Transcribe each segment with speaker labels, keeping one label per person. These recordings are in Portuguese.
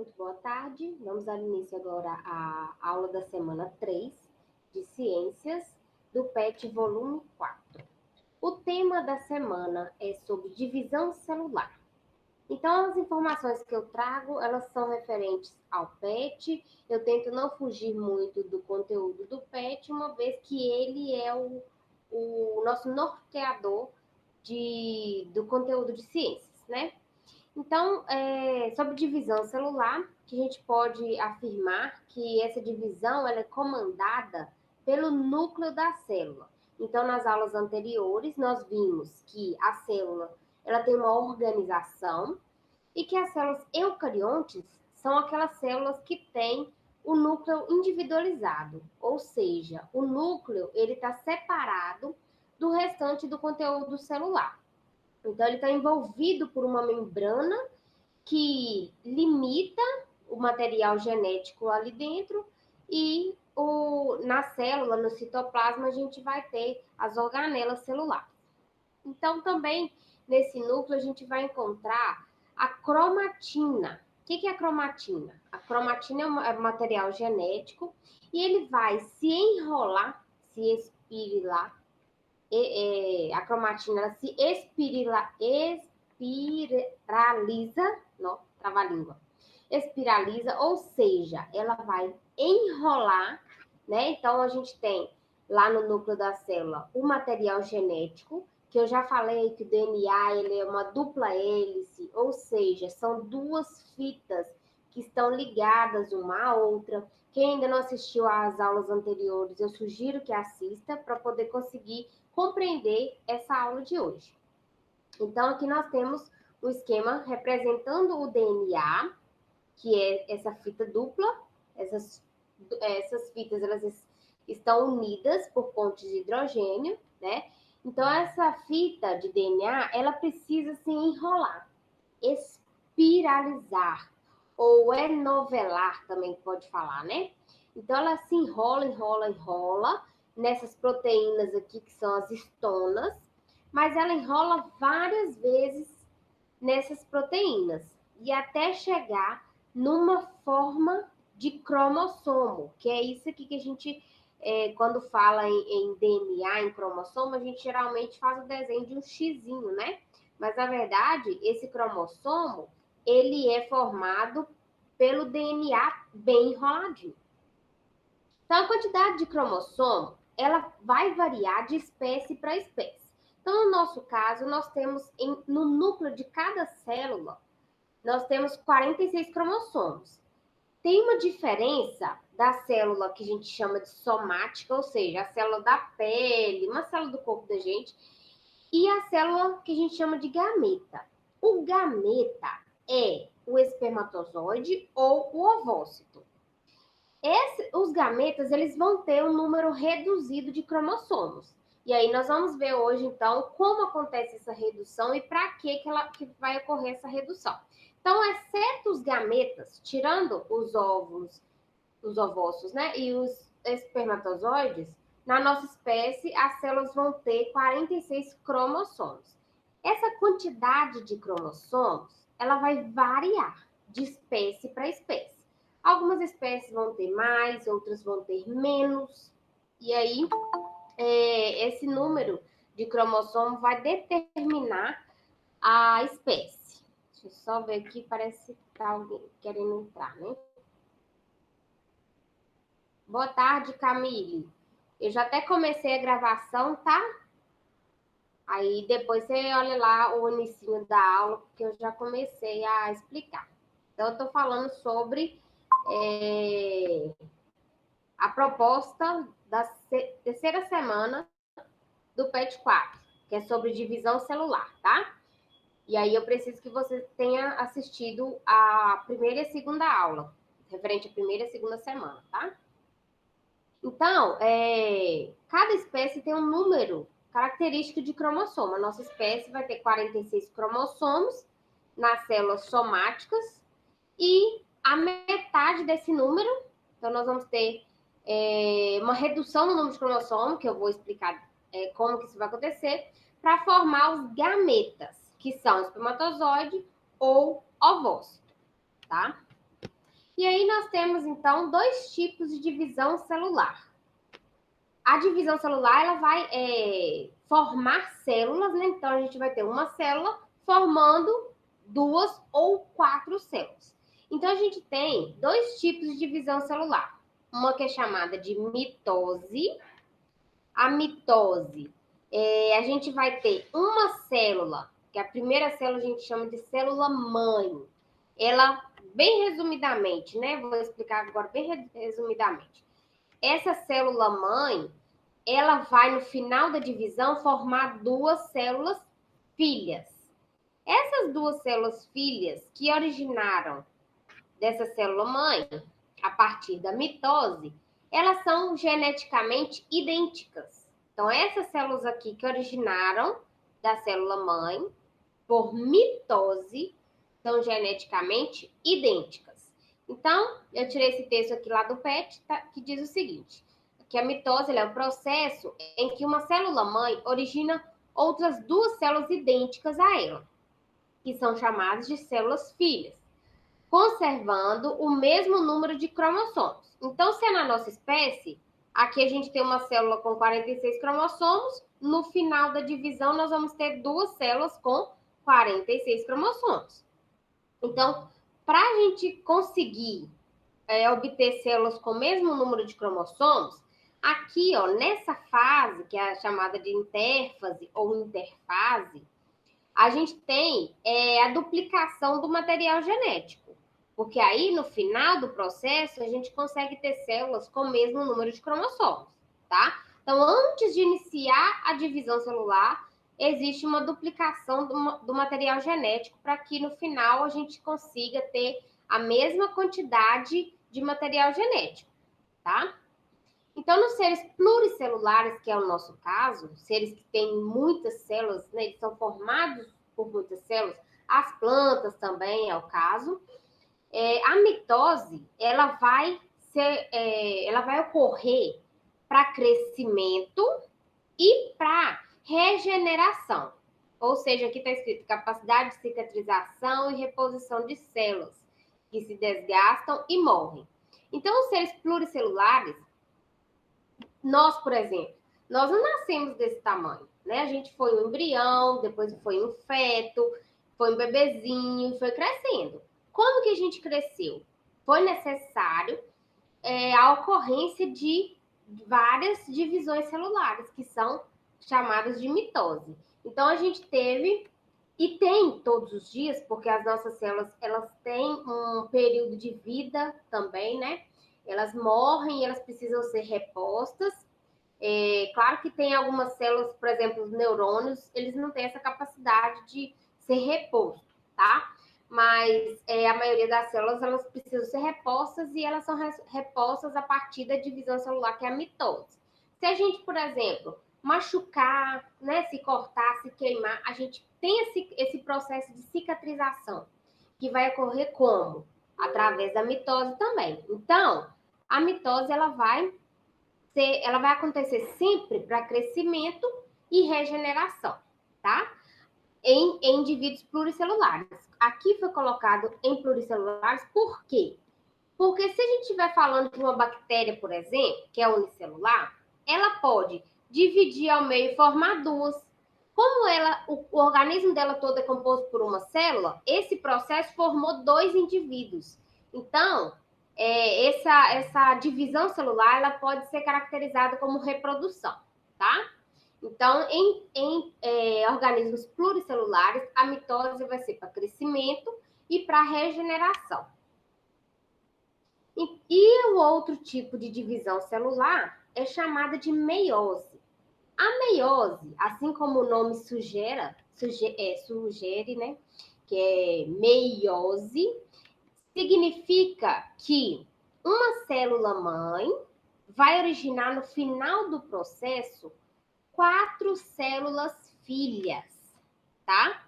Speaker 1: Muito boa tarde. Vamos dar início agora à aula da semana 3 de Ciências do PET volume 4. O tema da semana é sobre divisão celular. Então, as informações que eu trago, elas são referentes ao PET. Eu tento não fugir muito do conteúdo do PET, uma vez que ele é o nosso norteador do conteúdo de ciências, né? Então, sobre divisão celular, que a gente pode afirmar que essa divisão ela é comandada pelo núcleo da célula. Então, nas aulas anteriores, nós vimos que a célula ela tem uma organização e que as células eucariontes são aquelas células que têm o núcleo individualizado, ou seja, o núcleo ele está separado do restante do conteúdo celular. Então, ele está envolvido por uma membrana que limita o material genético ali dentro e na célula, no citoplasma, a gente vai ter as organelas celulares. Então, também, nesse núcleo, a gente vai encontrar a cromatina. O que é a cromatina? A cromatina é um material genético e ele vai se enrolar, se espirilar, a cromatina ela se espiraliza, não, trava-língua, espiraliza, ou seja, ela vai enrolar, né? Então, a gente tem lá no núcleo da célula o material genético, que eu já falei que o DNA ele é uma dupla hélice, ou seja, são duas fitas que estão ligadas uma à outra. Quem ainda não assistiu às aulas anteriores, eu sugiro que assista para poder conseguir compreender essa aula de hoje. Então, aqui nós temos um esquema representando o DNA, que é essa fita dupla. Essas fitas elas estão unidas por pontes de hidrogênio, né? Então, essa fita de DNA, ela precisa se enrolar, espiralizar, ou enovelar também pode falar, né? Então, ela se enrola nessas proteínas aqui, que são as histonas, mas ela enrola várias vezes nessas proteínas, e até chegar numa forma de cromossomo, que é isso aqui que a gente, quando fala em DNA, em cromossomo, a gente geralmente faz o desenho de um xizinho, né? Mas, na verdade, esse cromossomo, ele é formado pelo DNA bem enroladinho. Então, a quantidade de cromossomo, ela vai variar de espécie para espécie. Então, no nosso caso, nós temos no núcleo de cada célula, nós temos 46 cromossomos. Tem uma diferença da célula que a gente chama de somática, ou seja, a célula da pele, uma célula do corpo da gente, e a célula que a gente chama de gameta. O gameta é o espermatozoide ou o ovócito. Os gametas eles vão ter um número reduzido de cromossomos. E aí nós vamos ver hoje, então, como acontece essa redução e para que vai ocorrer essa redução. Então, exceto os gametas, tirando os óvulos, os ovócitos, né, e os espermatozoides, na nossa espécie, as células vão ter 46 cromossomos. Essa quantidade de cromossomos, ela vai variar de espécie para espécie. Algumas espécies vão ter mais, outras vão ter menos. E aí, esse número de cromossomo vai determinar a espécie. Deixa eu só ver aqui, parece que tá alguém querendo entrar, né? Boa tarde, Camille. Eu já até comecei a gravação, tá? Aí depois você olha lá o inicinho da aula, porque eu já comecei a explicar. Então, eu tô falando sobre a proposta da terceira semana do PET 4, que é sobre divisão celular, tá? E aí eu preciso que você tenha assistido a primeira e a segunda aula, referente à primeira e segunda semana, tá? Então, cada espécie tem um número característico de cromossomo. A nossa espécie vai ter 46 cromossomos nas células somáticas e a metade desse número, então nós vamos ter uma redução no número de cromossomos, que eu vou explicar como que isso vai acontecer, para formar os gametas, que são espermatozoide ou ovócito, tá? E aí nós temos, então, dois tipos de divisão celular. A divisão celular, ela vai formar células, né? Então, a gente vai ter uma célula formando 2 ou 4 células. Então, a gente tem dois tipos de divisão celular. Uma que é chamada de mitose. A mitose, a gente vai ter uma célula, que a primeira célula a gente chama de célula mãe. Ela, bem resumidamente, né? Vou explicar agora bem resumidamente. Essa célula mãe, ela vai no final da divisão formar duas células filhas. Essas duas células filhas que originaram dessa célula mãe, a partir da mitose, elas são geneticamente idênticas. Então, essas células aqui que originaram da célula mãe, por mitose, são geneticamente idênticas. Então, eu tirei esse texto aqui lá do PET, tá, que diz o seguinte, que a mitose é um processo em que uma célula mãe origina outras duas células idênticas a ela, que são chamadas de células filhas, conservando o mesmo número de cromossomos. Então, se é na nossa espécie, aqui a gente tem uma célula com 46 cromossomos, no final da divisão nós vamos ter duas células com 46 cromossomos. Então, para a gente conseguir obter células com o mesmo número de cromossomos, aqui, ó, nessa fase, que é a chamada de intérfase ou interfase, a gente tem a duplicação do material genético. Porque aí, no final do processo, a gente consegue ter células com o mesmo número de cromossomos, tá? Então, antes de iniciar a divisão celular, existe uma duplicação do material genético para que, no final, a gente consiga ter a mesma quantidade de material genético, tá? Então, nos seres pluricelulares, que é o nosso caso, seres que têm muitas células, né, eles são formados por muitas células, as plantas também é o caso. A mitose, ela vai ocorrer para crescimento e para regeneração. Ou seja, aqui está escrito capacidade de cicatrização e reposição de células que se desgastam e morrem. Então, os seres pluricelulares, nós, por exemplo, nós não nascemos desse tamanho, né? A gente foi um embrião, depois foi um feto, foi um bebezinho, foi crescendo. Como que a gente cresceu? Foi necessário a ocorrência de várias divisões celulares, que são chamadas de mitose. Então, a gente teve e tem todos os dias, porque as nossas células, elas têm um período de vida também, né? Elas morrem e elas precisam ser repostas. Claro que tem algumas células, por exemplo, os neurônios, eles não têm essa capacidade de ser reposto, tá? Mas a maioria das células, elas precisam ser repostas e elas são repostas a partir da divisão celular, que é a mitose. Se a gente, por exemplo, machucar, né, se cortar, se queimar, a gente tem esse processo de cicatrização, que vai ocorrer como? Através da mitose também. Então, a mitose, ela vai acontecer sempre para crescimento e regeneração, tá? Em indivíduos pluricelulares. Aqui foi colocado em pluricelulares, por quê? Porque se a gente estiver falando de uma bactéria, por exemplo, que é unicelular, ela pode dividir ao meio e formar duas. Como o organismo dela todo é composto por uma célula, esse processo formou dois indivíduos. Então, essa divisão celular, ela pode ser caracterizada como reprodução, tá? Então, em organismos pluricelulares, a mitose vai ser para crescimento e para regeneração. E o outro tipo de divisão celular é chamada de meiose. A meiose, assim como o nome sugere, né, que é meiose, significa que uma célula mãe vai originar no final do processo 4 células filhas, tá?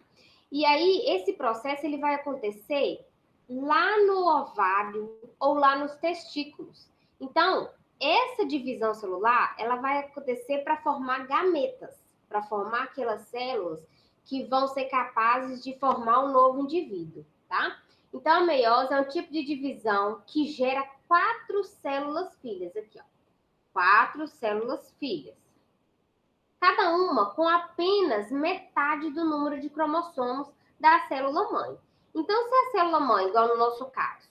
Speaker 1: E aí esse processo ele vai acontecer lá no ovário ou lá nos testículos. Então, essa divisão celular, ela vai acontecer para formar gametas, para formar aquelas células que vão ser capazes de formar um novo indivíduo, tá? Então, a meiose é um tipo de divisão que gera 4 células filhas. Aqui, ó. 4 células filhas. Cada uma com apenas metade do número de cromossomos da célula mãe. Então, se a célula mãe, igual no nosso caso,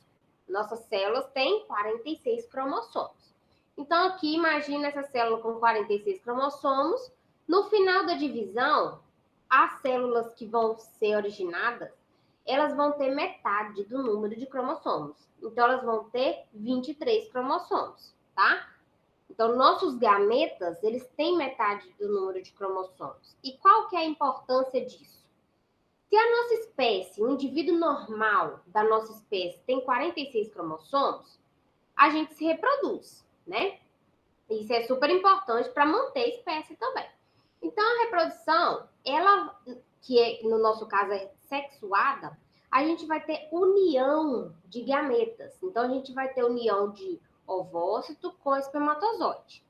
Speaker 1: nossas células têm 46 cromossomos. Então, aqui, imagina essa célula com 46 cromossomos. No final da divisão, as células que vão ser originadas, elas vão ter metade do número de cromossomos. Então, elas vão ter 23 cromossomos, tá? Então, nossos gametas, eles têm metade do número de cromossomos. E qual que é a importância disso? Se a nossa espécie, o indivíduo normal da nossa espécie tem 46 cromossomos, a gente se reproduz, né? Isso é super importante para manter a espécie também. Então, a reprodução, ela, no nosso caso é sexuada, a gente vai ter união de gametas. Então, a gente vai ter união de ovócito com espermatozoide.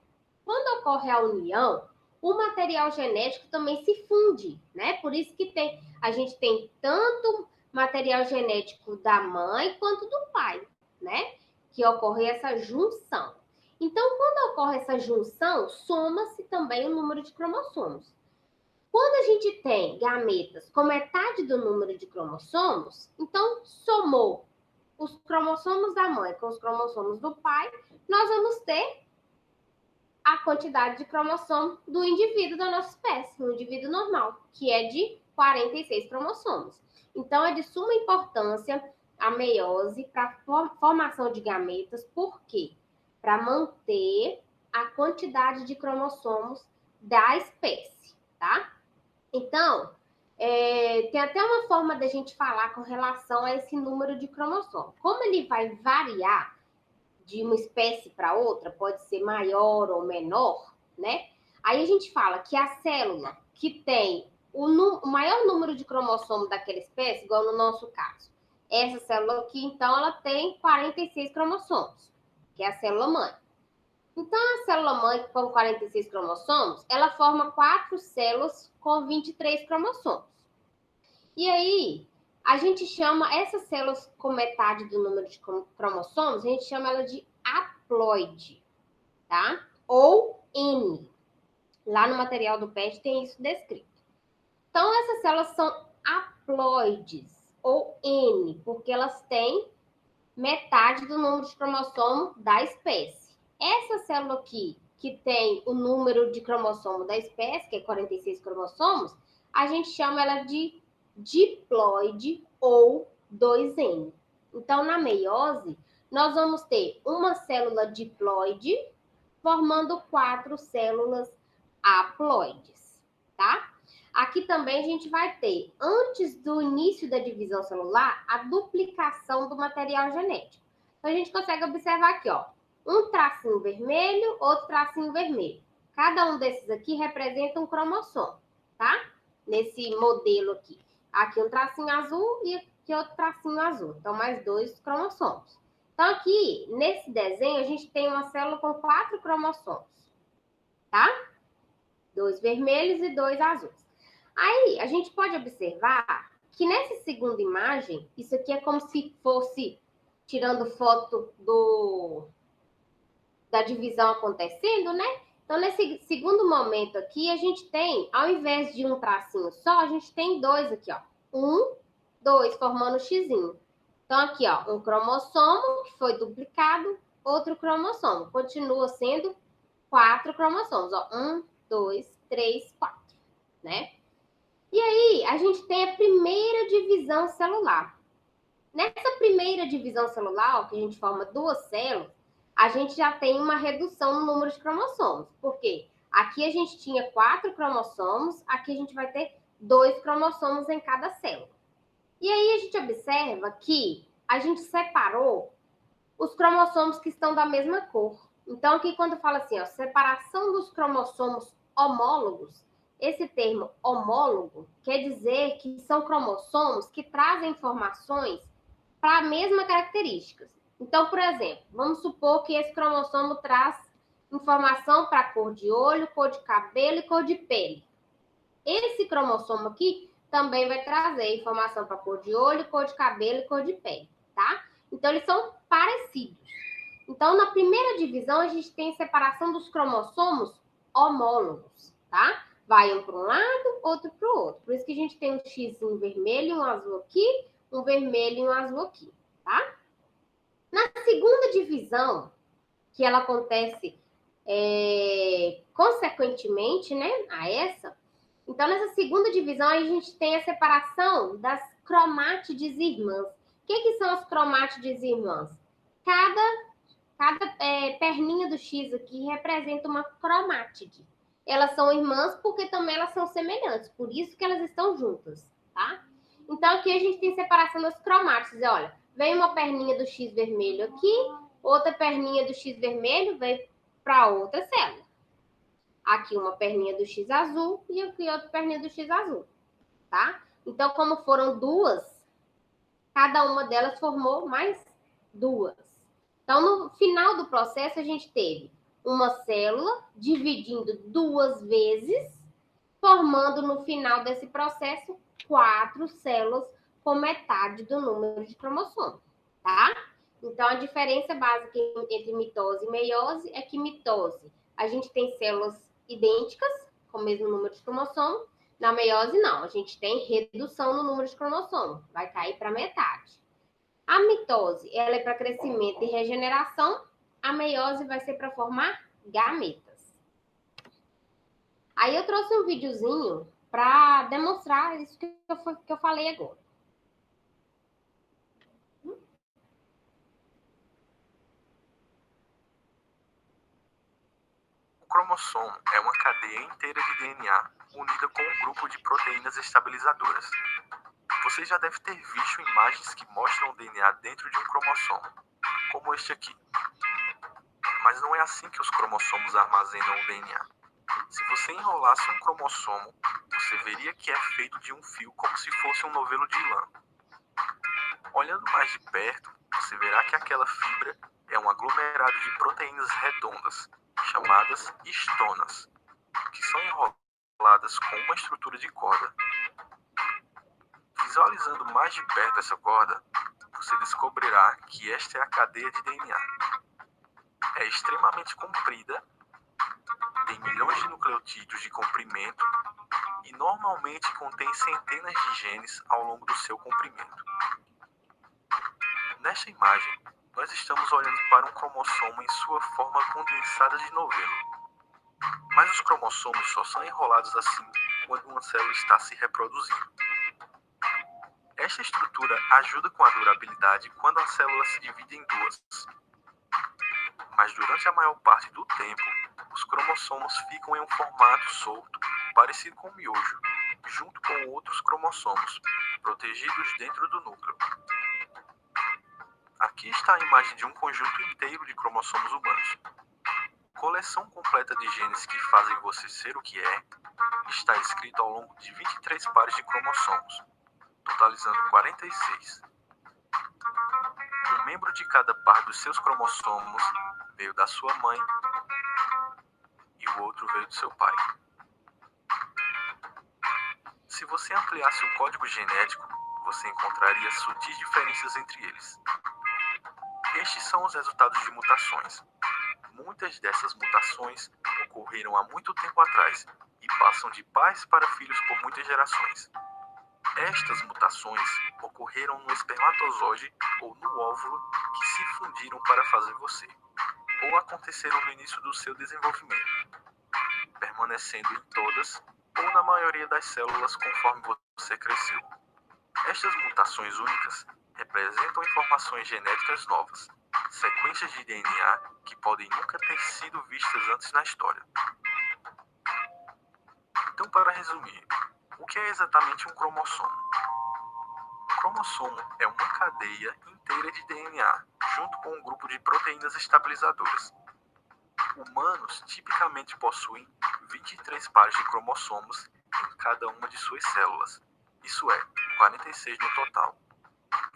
Speaker 1: Quando ocorre a união, o material genético também se funde, né? Por isso que a gente tem tanto material genético da mãe quanto do pai, né? Que ocorre essa junção. Então, quando ocorre essa junção, soma-se também o número de cromossomos. Quando a gente tem gametas com metade do número de cromossomos, então somou os cromossomos da mãe com os cromossomos do pai, nós vamos ter a quantidade de cromossomo do indivíduo da nossa espécie, um indivíduo normal, que é de 46 cromossomos. Então, é de suma importância a meiose para a formação de gametas, por quê? Para manter a quantidade de cromossomos da espécie, tá? Então, tem até uma forma da gente falar com relação a esse número de cromossomos. Como ele vai variar de uma espécie para outra, pode ser maior ou menor, né? Aí a gente fala que a célula que tem o maior número de cromossomos daquela espécie, igual no nosso caso, essa célula aqui, então, ela tem 46 cromossomos, que é a célula mãe. Então, a célula mãe com 46 cromossomos, ela forma 4 células com 23 cromossomos. E aí, a gente chama essas células com metade do número de cromossomos, a gente chama ela de haploide, tá? Ou N. Lá no material do PET tem isso descrito. Então, essas células são haploides, ou N, porque elas têm metade do número de cromossomo da espécie. Essa célula aqui, que tem o número de cromossomo da espécie, que é 46 cromossomos, a gente chama ela de diploide ou 2N. Então, na meiose, nós vamos ter uma célula diploide formando 4 células haploides, tá? Aqui também a gente vai ter, antes do início da divisão celular, a duplicação do material genético. Então, a gente consegue observar aqui, ó, um tracinho vermelho, outro tracinho vermelho. Cada um desses aqui representa um cromossomo, tá? Nesse modelo aqui. Aqui um tracinho azul e aqui outro tracinho azul. Então, mais 2 cromossomos. Então, aqui, nesse desenho, a gente tem uma célula com 4 cromossomos, tá? 2 vermelhos e 2 azuis. Aí, a gente pode observar que nessa segunda imagem, isso aqui é como se fosse tirando foto da divisão acontecendo, né? Então, nesse segundo momento aqui, a gente tem, ao invés de um tracinho só, a gente tem 2 aqui, ó. 1, 2, formando o xizinho. Então, aqui, ó, um cromossomo que foi duplicado, outro cromossomo. Continua sendo 4 cromossomos, ó. 1, 2, 3, 4, né? E aí, a gente tem a primeira divisão celular. Nessa primeira divisão celular, ó, que a gente forma 2 células, a gente já tem uma redução no número de cromossomos. Por quê? Aqui a gente tinha 4 cromossomos, aqui a gente vai ter 2 cromossomos em cada célula. E aí a gente observa que a gente separou os cromossomos que estão da mesma cor. Então, aqui quando fala assim, ó, separação dos cromossomos homólogos, esse termo homólogo quer dizer que são cromossomos que trazem informações para a mesma característica. Então, por exemplo, vamos supor que esse cromossomo traz informação para cor de olho, cor de cabelo e cor de pele. Esse cromossomo aqui também vai trazer informação para cor de olho, cor de cabelo e cor de pele, tá? Então, eles são parecidos. Então, na primeira divisão, a gente tem a separação dos cromossomos homólogos, tá? Vai um para um lado, outro para o outro. Por isso que a gente tem um X vermelho e um azul aqui, um vermelho e um azul aqui, tá? Na segunda divisão, que ela acontece consequentemente, né, a essa, então nessa segunda divisão a gente tem a separação das cromátides irmãs. O que são as cromátides irmãs? Cada perninha do X aqui representa uma cromátide. Elas são irmãs porque também elas são semelhantes, por isso que elas estão juntas, tá? Então aqui a gente tem separação das cromátides. Olha, vem uma perninha do X vermelho aqui, outra perninha do X vermelho vem para outra célula. Aqui uma perninha do X azul e aqui outra perninha do X azul, tá? Então, como foram duas, cada uma delas formou mais duas. Então, no final do processo, a gente teve uma célula dividindo duas vezes, formando no final desse processo 4 células com metade do número de cromossomos, tá? Então, a diferença básica entre mitose e meiose é que mitose, a gente tem células idênticas, com o mesmo número de cromossomos. Na meiose, não. A gente tem redução no número de cromossomos. Vai cair para metade. A mitose, ela é para crescimento e regeneração. A meiose vai ser para formar gametas. Aí eu trouxe um videozinho para demonstrar isso que eu falei agora.
Speaker 2: O cromossomo é uma cadeia inteira de DNA unida com um grupo de proteínas estabilizadoras. Você já deve ter visto imagens que mostram o DNA dentro de um cromossomo, como este aqui. Mas não é assim que os cromossomos armazenam o DNA. Se você enrolasse um cromossomo, você veria que é feito de um fio como se fosse um novelo de lã. Olhando mais de perto, você verá que aquela fibra é um aglomerado de proteínas redondas, chamadas histonas, que são enroladas com uma estrutura de corda. Visualizando mais de perto essa corda, você descobrirá que esta é a cadeia de DNA. É extremamente comprida, tem milhões de nucleotídeos de comprimento e normalmente contém centenas de genes ao longo do seu comprimento. Nesta imagem, nós estamos olhando para um cromossomo em sua forma condensada de novelo. Mas os cromossomos só são enrolados assim quando uma célula está se reproduzindo. Esta estrutura ajuda com a durabilidade quando a célula se divide em duas. Mas durante a maior parte do tempo, os cromossomos ficam em um formato solto, parecido com um miojo, junto com outros cromossomos, protegidos dentro do núcleo. Aqui está a imagem de um conjunto inteiro de cromossomos humanos. Coleção completa de genes que fazem você ser o que é, está escrito ao longo de 23 pares de cromossomos, totalizando 46. Um membro de cada par dos seus cromossomos veio da sua mãe e o outro veio do seu pai. Se você ampliasse o código genético, você encontraria sutis diferenças entre eles. Estes são os resultados de mutações. Muitas dessas mutações ocorreram há muito tempo atrás e passam de pais para filhos por muitas gerações. Estas mutações ocorreram no espermatozoide ou no óvulo que se fundiram para fazer você, ou aconteceram no início do seu desenvolvimento, permanecendo em todas ou na maioria das células conforme você cresceu. Estas mutações únicas representam informações genéticas novas, sequências de DNA que podem nunca ter sido vistas antes na história. Então, para resumir, o que é exatamente um cromossomo? O cromossomo é uma cadeia inteira de DNA, junto com um grupo de proteínas estabilizadoras. Humanos tipicamente possuem 23 pares de cromossomos em cada uma de suas células, isso é, 46 no total.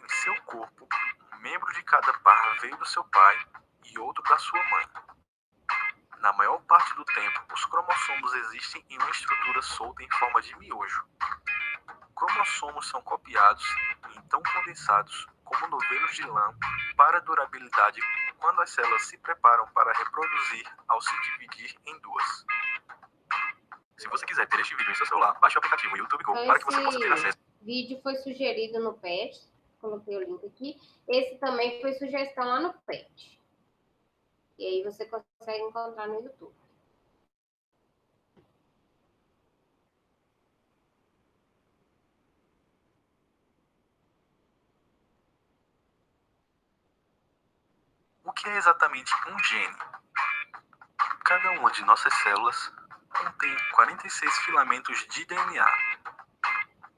Speaker 2: Em seu corpo, um membro de cada par veio do seu pai e outro da sua mãe. Na maior parte do tempo, os cromossomos existem em uma estrutura solta em forma de miojo. O cromossomos são copiados e então condensados como novelos de lã para durabilidade quando as células se preparam para reproduzir ao se dividir em duas. Se você quiser ter este vídeo em seu celular, baixe o aplicativo YouTube Go para que você possa ter acesso.
Speaker 1: Esse vídeo foi sugerido no PET, coloquei o link aqui. Esse também foi sugestão lá no PET. E aí você consegue encontrar no YouTube.
Speaker 2: O que é exatamente um gene? Cada uma de nossas células contém 46 filamentos de DNA.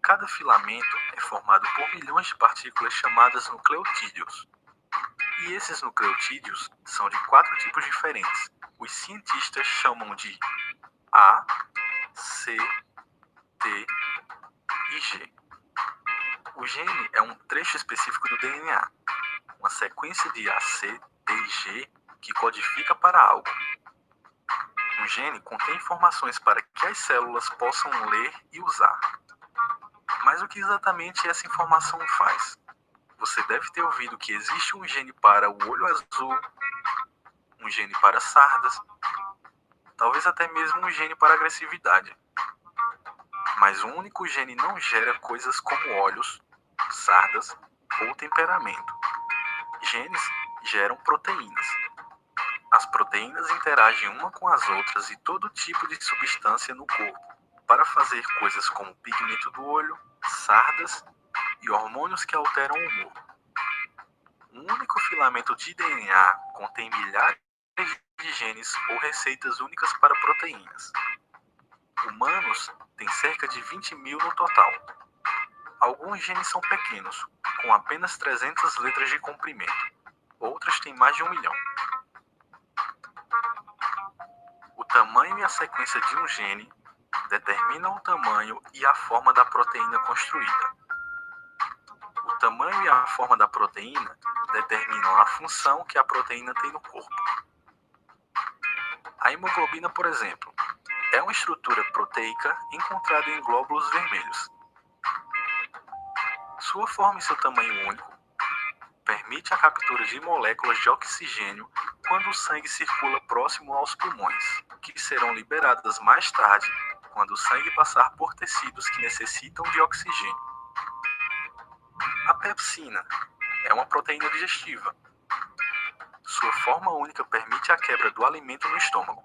Speaker 2: Cada filamento é formado por milhões de partículas chamadas nucleotídeos. E esses nucleotídeos são de 4 tipos diferentes. Os cientistas chamam de A, C, T e G. O gene é um trecho específico do DNA, uma sequência de A, C, T e G que codifica para algo. Um gene contém informações para que as células possam ler e usar. Mas o que exatamente essa informação faz? Você deve ter ouvido que existe um gene para o olho azul, um gene para sardas, talvez até mesmo um gene para agressividade. Mas um único gene não gera coisas como olhos, sardas ou temperamento. Genes geram proteínas. As proteínas interagem uma com as outras e todo tipo de substância no corpo para fazer coisas como pigmento do olho, sardas e hormônios que alteram o humor. Um único filamento de DNA contém milhares de genes ou receitas únicas para proteínas. Humanos têm cerca de 20 mil no total. Alguns genes são pequenos, com apenas 300 letras de comprimento. Outros têm mais de 1 milhão. O tamanho e a sequência de um gene determinam o tamanho e a forma da proteína construída. O tamanho e a forma da proteína determinam a função que a proteína tem no corpo. A hemoglobina, por exemplo, é uma estrutura proteica encontrada em glóbulos vermelhos. Sua forma e seu tamanho único permite a captura de moléculas de oxigênio quando o sangue circula próximo aos pulmões, que serão liberadas mais tarde quando o sangue passar por tecidos que necessitam de oxigênio. A pepsina é uma proteína digestiva. Sua forma única permite a quebra do alimento no estômago,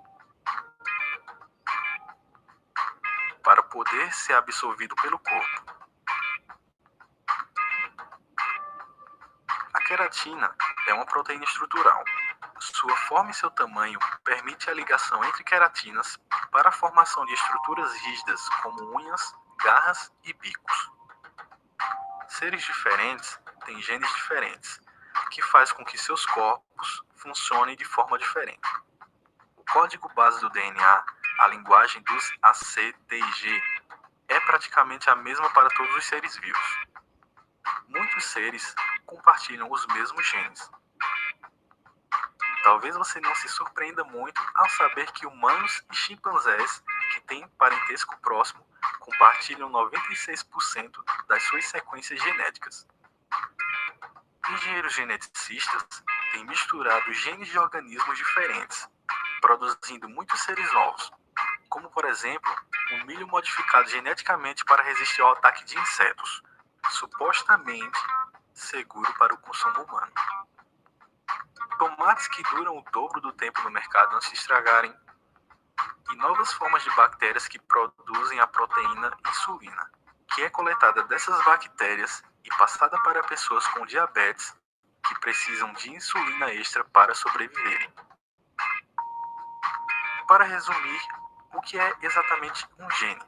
Speaker 2: para poder ser absorvido pelo corpo. A queratina é uma proteína estrutural. Sua forma e seu tamanho permite a ligação entre queratinas para a formação de estruturas rígidas como unhas, garras e bicos. Seres diferentes têm genes diferentes, que faz com que seus corpos funcionem de forma diferente. O código base do DNA, a linguagem dos A, C, T e G, é praticamente a mesma para todos os seres vivos. Muitos seres compartilham os mesmos genes. Talvez você não se surpreenda muito ao saber que humanos e chimpanzés, que têm parentesco próximo, compartilham 96% das suas sequências genéticas. Engenheiros geneticistas têm misturado genes de organismos diferentes, produzindo muitos seres novos, como por exemplo, o milho modificado geneticamente para resistir ao ataque de insetos, supostamente seguro para o consumo humano. Tomates que duram o dobro do tempo no mercado antes de estragarem, e novas formas de bactérias que produzem a proteína insulina, que é coletada dessas bactérias e passada para pessoas com diabetes que precisam de insulina extra para sobreviverem. Para resumir, o que é exatamente um gene?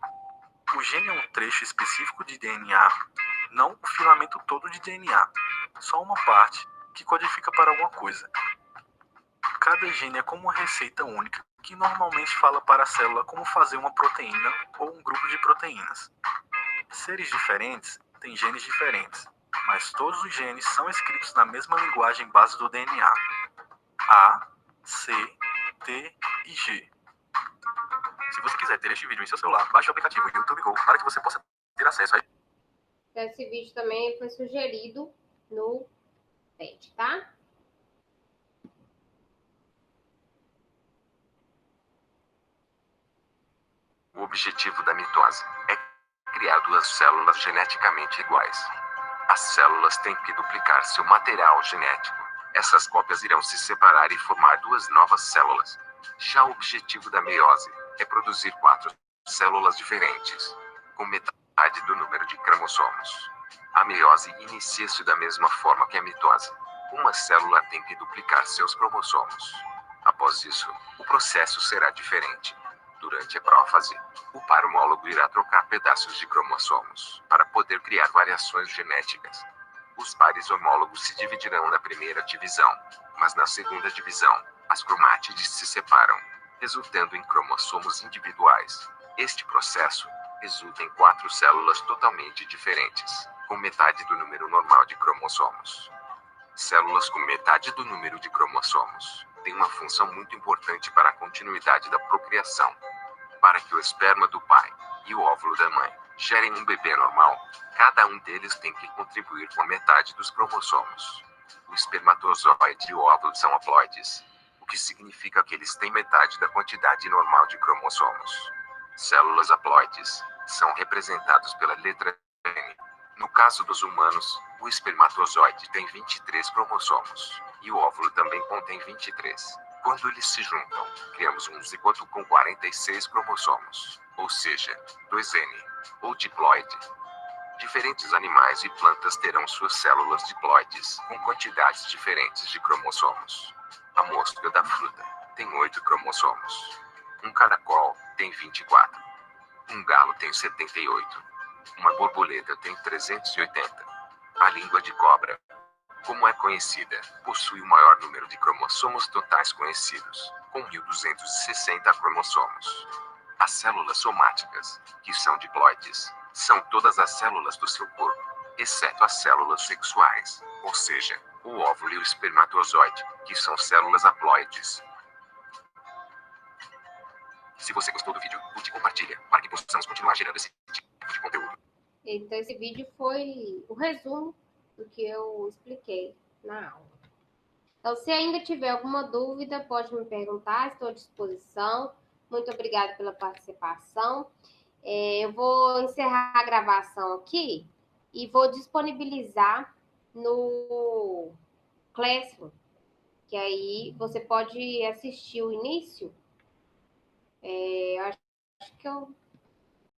Speaker 2: O gene é um trecho específico de DNA, não o filamento todo de DNA, só uma parte que codifica para alguma coisa. Cada gene é como uma receita única que normalmente fala para a célula como fazer uma proteína ou um grupo de proteínas. Seres diferentes têm genes diferentes, mas todos os genes são escritos na mesma linguagem base do DNA: A, C, T e G. Se você quiser ter este vídeo em seu celular, baixe o aplicativo YouTube Go para que você possa ter acesso a ele.
Speaker 1: Então, esse vídeo também foi sugerido no TED, tá?
Speaker 2: O objetivo da mitose é criar duas células geneticamente iguais. As células têm que duplicar seu material genético. Essas cópias irão se separar e formar duas novas células. Já o objetivo da meiose é produzir 4 células diferentes, com metade do número de cromossomos. A meiose inicia-se da mesma forma que a mitose. Uma célula tem que duplicar seus cromossomos. Após isso, o processo será diferente. Durante a prófase, o par homólogo irá trocar pedaços de cromossomos para poder criar variações genéticas. Os pares homólogos se dividirão na primeira divisão, mas na segunda divisão, as cromátides se separam, resultando em cromossomos individuais. Este processo resulta em 4 células totalmente diferentes, com metade do número normal de cromossomos. Células com metade do número de cromossomos têm uma função muito importante para a continuidade da procriação. Para que o esperma do pai e o óvulo da mãe gerem um bebê normal, cada um deles tem que contribuir com a metade dos cromossomos. O espermatozoide e o óvulo são haploides, o que significa que eles têm metade da quantidade normal de cromossomos. Células haploides são representados pela letra N. No caso dos humanos, o espermatozoide tem 23 cromossomos, e o óvulo também contém 23. Quando eles se juntam, criamos um zigoto com 46 cromossomos, ou seja, 2N, ou diploide. Diferentes animais e plantas terão suas células diploides, com quantidades diferentes de cromossomos. A mosca da fruta tem 8 cromossomos. Um caracol tem 24. Um galo tem 78. Uma borboleta tem 380. A língua de cobra, como é conhecida, possui o maior número de cromossomos totais conhecidos, com 1260 cromossomos. As células somáticas, que são diploides, são todas as células do seu corpo, exceto as células sexuais, ou seja, o óvulo e o espermatozoide, que são células haploides. Se você gostou do vídeo, curte e compartilha, para que possamos continuar gerando esse tipo de conteúdo.
Speaker 1: Então, esse vídeo foi o resumo do que eu expliquei na aula. Então, se ainda tiver alguma dúvida, pode me perguntar, estou à disposição. Muito obrigada pela participação. Eu vou encerrar a gravação aqui e vou disponibilizar no Classroom, que aí você pode assistir o início. Eu acho que eu